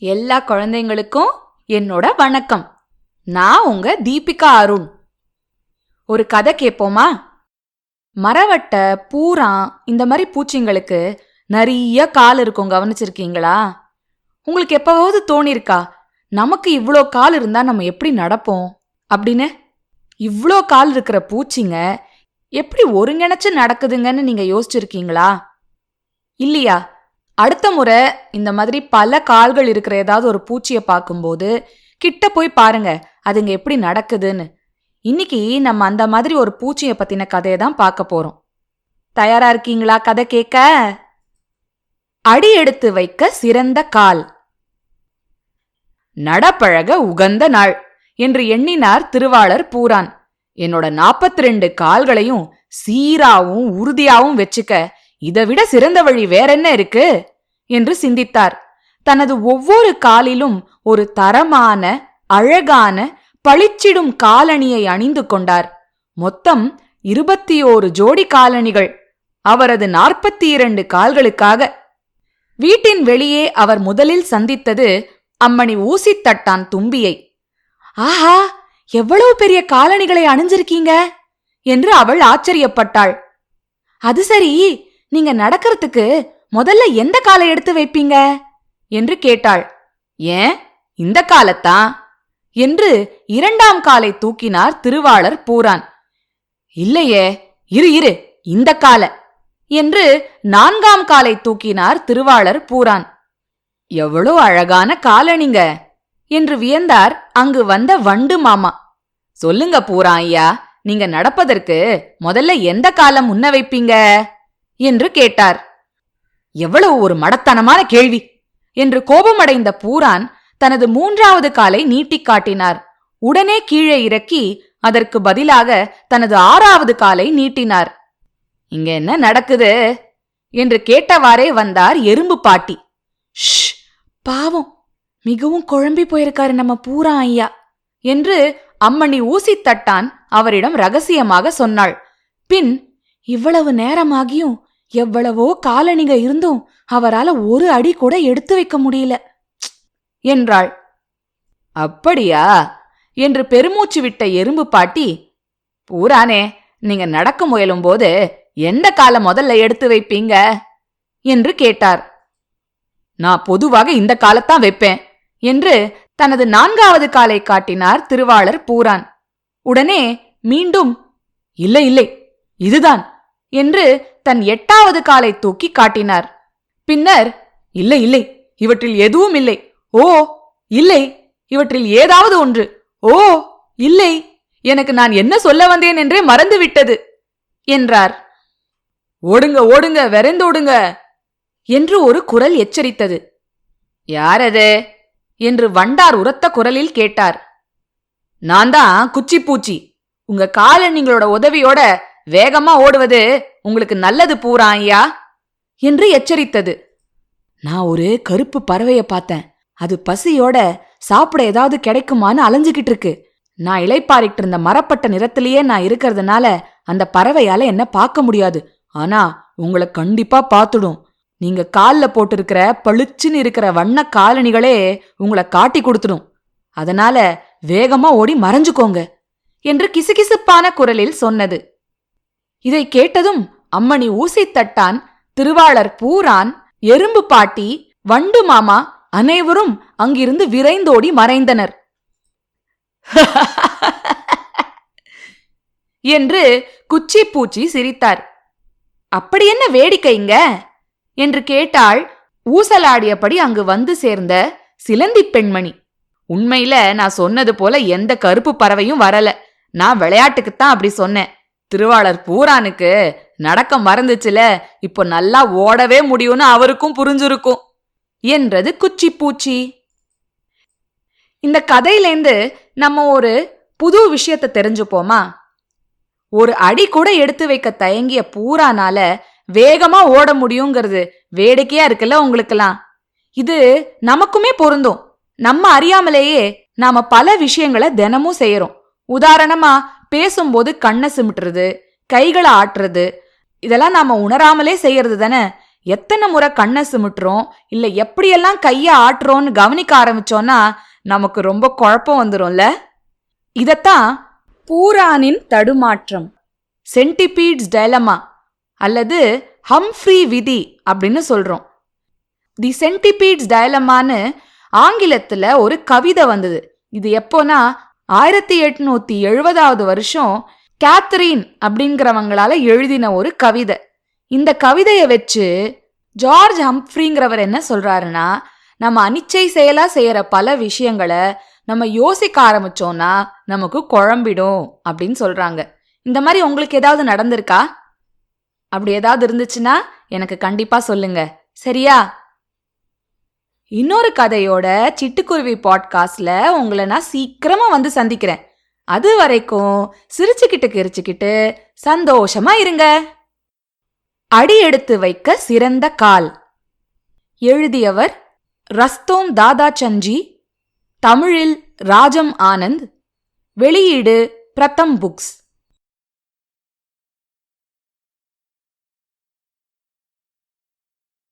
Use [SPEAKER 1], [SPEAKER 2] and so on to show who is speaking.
[SPEAKER 1] எல்லா குழந்தைங்களுக்கும் என்னோட வணக்கம். நான் உங்க தீபிகா அருண். ஒரு கதை கேட்போமா? மரவட்டை, பூரான் இந்த மாதிரி பூச்சிங்களுக்கு நிறைய கால் இருக்கும், கவனிச்சிருக்கீங்களா? உங்களுக்கு எப்பவாவது தோணிருக்கா, நமக்கு இவ்ளோ கால் இருந்தா நம்ம எப்படி நடப்போம் அப்படின்னு? இவ்ளோ கால் இருக்கிற பூச்சிங்க எப்படி ஒருங்கிணைச்சு நடக்குதுங்கன்னு நீங்க யோசிச்சிருக்கீங்களா? இல்லையா? அடுத்த முறை இந்த மாதிரி பல கால்கள் இருக்கிற ஏதாவது ஒரு பூச்சியை பார்க்கும்போது கிட்ட போய் பாருங்க, அதுங்க எப்படி நடக்குதுன்னு. இன்னைக்கு நம்ம அந்த மாதிரி ஒரு பூச்சியை பத்தின கதையை தான் பார்க்க போறோம். தயாரா இருக்கீங்களா கதை கேட்க? அடி எடுத்து வைக்க சிறந்த கால். நடப்பழக உகந்த நாள் என்று எண்ணினார் திருவாளர் பூரான். என்னோட 42 கால்களையும் சீராவும் உறுதியாவும் வச்சுக்க இதை விட சிறந்த வழி வேறென்ன இருக்கு என்று சிந்தித்தார். தனது ஒவ்வொரு காலிலும் ஒரு தரமான அழகான பளிச்சிடும் காலணியை அணிந்து கொண்டார். மொத்தம் 21 ஜோடி காலணிகள் அவரது 42 கால்களுக்காக. வீட்டின் வெளியே அவர் முதலில் சந்தித்தது அம்மணி ஊசித்தட்டான் தும்பியை. ஆஹா, எவ்வளவு பெரிய காலணிகளை அணிஞ்சிருக்கீங்க என்று அவள் ஆச்சரியப்பட்டாள். அது சரி, நீங்க நடக்கிறதுக்கு முதல்ல எந்த காலை எடுத்து வைப்பீங்க என்று கேட்டாள். ஏன் இந்த காலத்தான் என்று 2ஆம் காலை தூக்கினார் திருவாளர் பூரான். இல்லையே, இரு இந்த கால என்று 4ஆம் காலை தூக்கினார் திருவாளர் பூரான். எவ்வளோ அழகான காலணிங்க என்று வியந்தார் அங்கு வந்த வண்டு மாமா. சொல்லுங்க பூரான் ஐயா, நீங்க நடப்பதற்கு முதல்ல எந்த காலம் முன்ன வைப்பீங்க என்று கேட்டார். எவ்வளவு ஒரு மடத்தனமான கேள்வி என்று கோபமடைந்த பூரான் தனது 3ஆவது காலை நீட்டி காட்டினார். உடனே கீழே இறக்கி அதற்கு பதிலாக தனது 6ஆவது காலை நீட்டினார். இங்க என்ன நடக்குது என்று கேட்டவாறே வந்தார் எறும்பு பாட்டி. ஷ், பாவம், மிகவும் குழம்பி போயிருக்காரு நம்ம பூரான் ஐயா என்று அம்மணி ஊசித்தட்டான் அவரிடம் ரகசியமாக சொன்னாள். பின், இவ்வளவு நேரமாகியும் எவ்வளவோ காலணிங்க இருந்தும் அவரால ஒரு அடி கூட எடுத்து வைக்க முடியல என்றாள். அப்படியா என்று பெருமூச்சு விட்ட எறும்பு பாட்டி, பூரானே, நீங்க நடக்க முயலும் போது எந்த காலை முதல்ல எடுத்து வைப்பீங்க என்று கேட்டார். நான் பொதுவாக இந்த காலத்தான் வைப்பேன் என்று தனது 4ஆவது காலை காட்டினார் திருவாளர் பூரான். உடனே மீண்டும் இல்லை இதுதான் என்று தன் 8ஆவது காலை தூக்கி காட்டினார். பின்னர் இல்லை இவற்றில் எதுவும் இல்லை, ஓ இல்லை, இவற்றில் ஏதாவது ஒன்று, ஓ இல்லை, எனக்கு நான் என்ன சொல்ல வந்தேன் என்றே மறந்துவிட்டது என்றார். ஓடுங்க விரைந்தோடுங்க என்று ஒரு குரல் எச்சரித்தது. யாரது என்று வண்டார் உரத்த குரலில் கேட்டார். நான் தான் குச்சிப்பூச்சி. உங்க காலணிங்களோட உதவியோட வேகமா ஓடுவது உங்களுக்கு நல்லது பூரான் ஐயா என்று எச்சரித்தது. நான் ஒரு கருப்பு பறவைய பார்த்தேன். அது பசியோட சாப்பிட ஏதாவது கிடைக்குமான்னு அலைஞ்சுகிட்டு இருக்கு. நான் இளைப்பாரிட்டு இருந்த மரப்பட்ட நிறத்திலேயே நான் இருக்கிறதுனால அந்த பறவையால என்ன பார்க்க முடியாது. ஆனா உங்களை கண்டிப்பா பார்த்துடும். நீங்க கால்ல போட்டிருக்கிற பளிச்சுன்னு இருக்கிற வண்ண காலணிகளே உங்களை காட்டி கொடுத்துடும். அதனால வேகமா ஓடி மறைஞ்சுக்கோங்க என்று கிசுகிசுப்பான குரலில் சொன்னது. இதை கேட்டதும் அம்மணி ஊசித்தட்டான், திருவாளர் பூரான், எறும்பு பாட்டி, வண்டு மாமா அனைவரும் அங்கிருந்து விரைந்தோடி மறைந்தனர். என்று குச்சிப்பூச்சி சிரித்தார். அப்படி என்ன வேடிக்கைங்க என்று கேட்டாள் ஊசலாடியபடி அங்கு வந்து சேர்ந்த சிலந்தி பெண்மணி. உண்மையில நான் சொன்னது போல எந்த கருப்பு பறவையும் வரல. நான் விளையாட்டுக்குத்தான் அப்படி சொன்னேன். திருவாளர் பூரானுக்கு நடக்க மறந்துச்சுல, இப்போ நல்லா ஓடவே முடியும்னு அவருக்கும் புரிஞ்சிருக்கும் என்றது குச்சிப்பூச்சி. இந்த கதையிலேந்து நம்ம ஒரு புது விஷயத்தை தெரிஞ்சுப்போமா? ஒரு அடி கூட எடுத்து வைக்க தயங்கிய பூரானால வேகமா ஓட முடியுங்கிறது வேடிக்கையா இருக்குல்ல உங்களுக்கெல்லாம்? இது நமக்குமே பொருந்தும். நம்ம அறியாமலேயே நாம பல விஷயங்களை தினமும் செய்யறோம். உதாரணமா, பேசும்போது கண்ணை சிமிட்டுறது, கைகளை ஆட்டுறது, இதெல்லாம் நாம உணராமலே செய்யறது தானே. எத்தனை முறை கண்ணை சிமிட்டுறோம் இல்ல எப்படியெல்லாம் கைய ஆட்டுறோம்னு கவனிக்க ஆரம்பிச்சோம்னா நமக்கு ரொம்ப குழப்பம் வந்துரும்ல. இதத்தான் பூரானின் தடுமாற்றம், சென்டிபீட்ஸ் டைலமா அல்லது ஹம்ஃப்ரி விதி அப்படின்னு சொல்றோம். தி சென்டிபீட்ஸ் டைலமான்னு ஆங்கிலத்துல ஒரு கவிதை வந்தது. இது எப்போனா 1870 வருஷம் கேத்தரின் அப்படிங்கிறவங்களால எழுதின ஒரு கவிதை. இந்த கவிதையை வச்சு ஜார்ஜ் ஹம்ஃப்ரிங்கிறவர் என்ன சொல்றாருன்னா, நம்ம அனிச்சை செயலா செய்யற பல விஷயங்களை நம்ம யோசிக்க ஆரம்பிச்சோம்னா நமக்கு குழம்பிடும் அப்படின்னு சொல்றாங்க. இந்த மாதிரி உங்களுக்கு ஏதாவது நடந்திருக்கா? அப்படி ஏதாவது இருந்துச்சுன்னா எனக்கு கண்டிப்பா சொல்லுங்க, சரியா? இன்னொரு கதையோட சிட்டுக்குருவி பாட்காஸ்ட்ல உங்களை நான் சீக்கிரமா வந்து சந்திக்கிறேன். அது வரைக்கும் சிரிச்சுக்கிட்டு கிரிச்சுக்கிட்டு சந்தோஷமா இருங்க. அடி எடுத்து வைக்க சிறந்த கால். எழுதியவர் ரஸ்தோம் தாதாச்சஞ்சி. தமிழில் ராஜம் ஆனந்த். வெளியீடு பிரதம் புக்ஸ்.